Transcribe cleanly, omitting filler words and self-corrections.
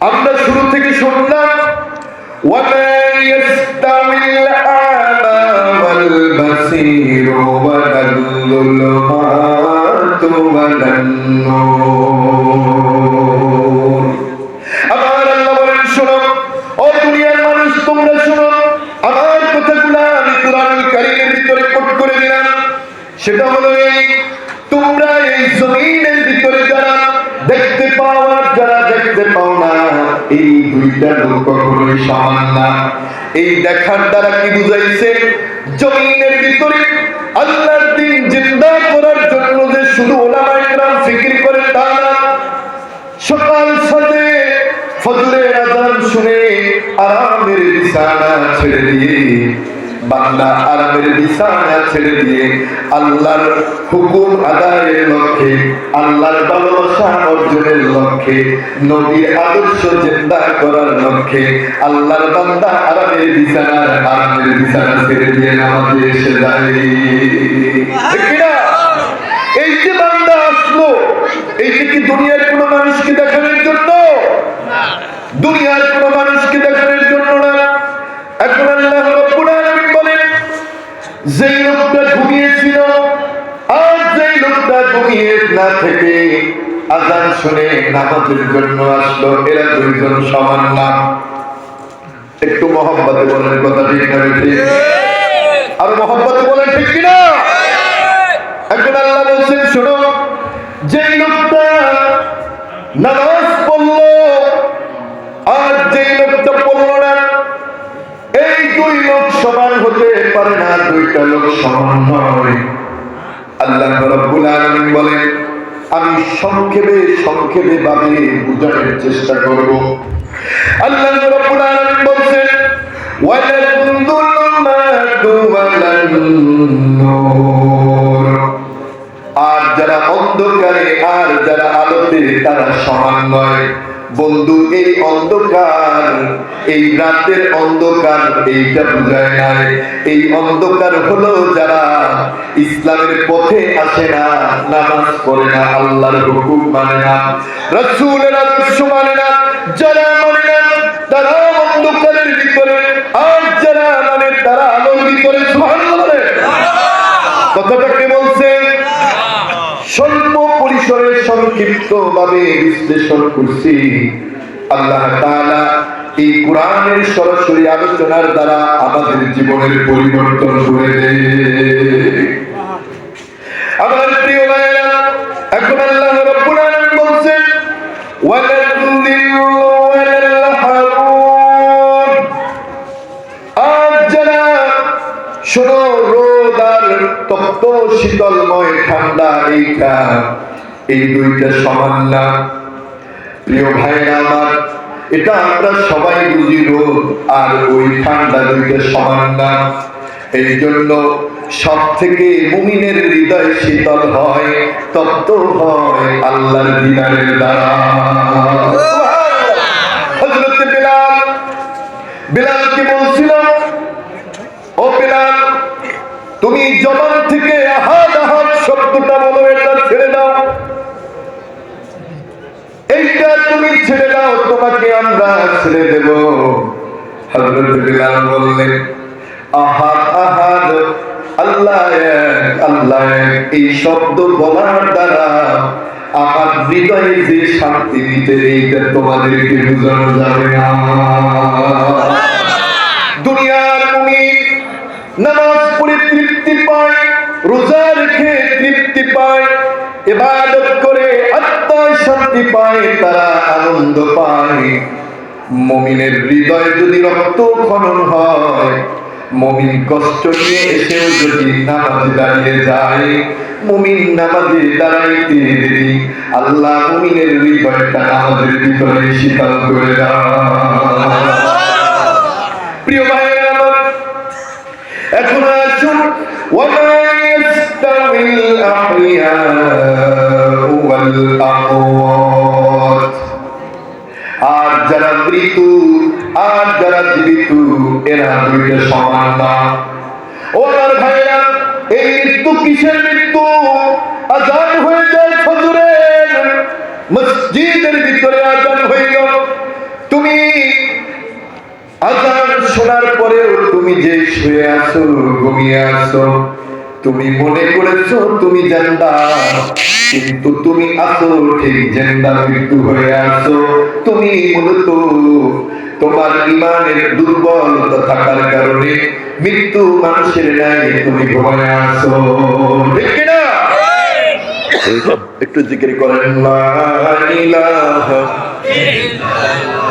আমরা শুরু থেকে শুনলাম ওয়ামা ইয়াস্তাউিল আ'মা ওয়াল বাসীর ওয়ালাল যুলুমাতু ওয়ালান নূর। আমার আল্লাহ বলেন, শোনো ও দুনিয়ার মানুষ, তোমরা শোনো আমার কথাগুলো আমি কুরআনুল কারীমের ভিতরে কোট করে দিলাম। সেটা হলো এই, তোমরা এই জমিনের ভিতরে যারা দেখতে পাও আর যারা দেখতে পাও না, এই দুইটা লোক কখনোই সমান না। এই দেখার দ্বারা কি বুঝাইছে? জমিনের ভিতরে আল্লাহর দ্বীন জিন্দা করার জন্য যে শুধু উলামায়ে কেরাম ফিকির করে তা না, সকাল সাজে ফজরের আযান শুনে আরামের বিছানা ছেড়ে দিয়ে, বান্দা আরামের বিছানা ছেড়ে দিয়ে আল্লাহর হুকুম আদায়ের লক্ষ্যে, আল্লাহর ভালোবাসা অর্জনের লক্ষ্যে, নবীর আদর্শ জিন্দা করার লক্ষ্যে আল্লাহর বান্দা আরামের বিছানা ছেড়ে দিয়ে নামাজে এসে যায়। ঠিক না? এই যে বান্দা আসলো, এইটা কি দুনিয়ার কোনো মানুষকে দেখানোর জন্য? দুনিয়ার কোনো মানুষকে দেখানোর জন্য না। এখন আল্লাহ রাব্বুল আলামিন বলেন, যেই লোকটা ঘুমিয়েছিল আর যেই লোকটা ঘুমিয়ে না থেকে আযান শুনে নামাজের জন্য আসলো, এরা দুইজন সমান না। একটু মহব্বতে বলেন কথা ঠিক না ঠিক? আর মহব্বতে বলেন ঠিক কিনা? এখন আল্লাহ বলছেন, শোনো, যেই লোকটা নামাজ পড়লো আর যেই লোকটা পড়লো না, এই দুই লোক সমান হতে পারে না, দুইটা লোক সমান নয়। আল্লাহ রাব্বুল আলামিন বলেন, আমি সংক্ষেপে ভাবে বোঝানোর চেষ্টা করব। আল্লাহ রাব্বুল আলামিন বলেন, ওয়ালাল যুলুমাতু ওয়ালান নূর। আর যারা অন্ধকারে আর যারা আলোতে তারা সমান নয়। বন্ধু, এই অন্ধকার, এই রাতের অন্ধকার এইটা বুঝায় নাই। এই অন্ধকার হলো যারা ইসলামের পথে আসে না, নামাজ পড়ে না, আল্লাহর হুকুম মানে না, রাসূলের আদর্শ মানে না, যারা মানে না তারা অন্ধকারের ভিতরে, আর যারা মানে তারা আলোর ভিতরে। সুবহানাল্লাহ। কথাটা কে বলছে? স্বল্প পরিসরে সংক্ষিপ্ত ভাবে বিশ্লেষণ করছি। আল্লাহ তাআলা এই কোরআনের সরাসরি আলোচনার দ্বারা আমাদের জীবনের পরিবর্তন করে দেয়। আমার প্রিয় ভাইরা, এখন আল্লাহ রাব্বুল আলামিন বলছেন, ওয়ালাল-যিল্লু ওয়ালাল-হারুর। আর যারা শোনো, রোদ আর তপ্ত শীতলময় ঠান্ডা, এই দুইটা সমান না। প্রিয় ভাইরা আমার, এটা আমরা সবাই বুঝি, রোদ আর ওই ঠান্ডা দুইটা সমান না। এই জন্য সব থেকে মুমিনের হৃদয় শীতল হয়, তপ্ত হয় আল্লাহর দিদারের দ্বারা। হযরত বিলাল কি বলছিল? ও বিলাল, তুমি জবান থেকে আহাদ আহাদ শব্দটা বলো, এটা ছেড়ে দাও, এইটা তুমি ছেড়ে দাও, তোমাকে আমরা ছেড়ে দেব। হযরত বিলাল বললেন, আহাদ আহাদ, আল্লাহ এক, আল্লাহ এক, এই শব্দ বলার দ্বারা আমার হৃদয়ে যে শান্তি দিতে, এইটা তোমাদেরকে বোঝানো যাবে না। দুনিয়ার মুমিন নামাজ পড়ে তৃপ্তি পায়, রোজা রেখে তৃপ্তি পায়, ইবাদত করে আত্মায় শান্তি পায়, তারা আনন্দ পায়। মুমিনের হৃদয় যদি রক্ত খনন হয়, মুমিন কষ্ট নিয়ে এসেও যদি নামাজে দাঁড়িয়ে যায়, মুমিন নামাজে দাঁড়াইতে দেরি, আল্লাহ মুমিনের হৃদয়টা নামাজের ভিতরে শীতল করে দেয়। প্রিয় ভাইরা আমার, এখন আসুন, ওয়ামা ইয়াস্তাউিল আহইয়াউ ওয়াল আমওয়াত। আর যারা মৃত্যু আর যারা জীবিত, এরা দুইটা সমান না। ও আমার ভাইরা, এই মৃত্যু কিসের মৃত্যু? আযান হয়ে যায় ফজরের, মসজিদের ভিতরে আযান হইল, তুমি যে শুয়ে আছো, ঘুমিয়ে আছো, তুমি মনে করেছো তুমি জিন্দা, কিন্তু তুমি আছো ঠিক জিন্দা, মৃত্যু হয়ে আছো। তুমি মূলত তোমার ইমানের দুর্বলতা থাকার কারণে মৃত্যু মানুষের নাই, তুমি ঘুমায় আছো। ঠিক কিনা? একটু জিকির করেন লা ইলাহা ইল্লাল্লাহ।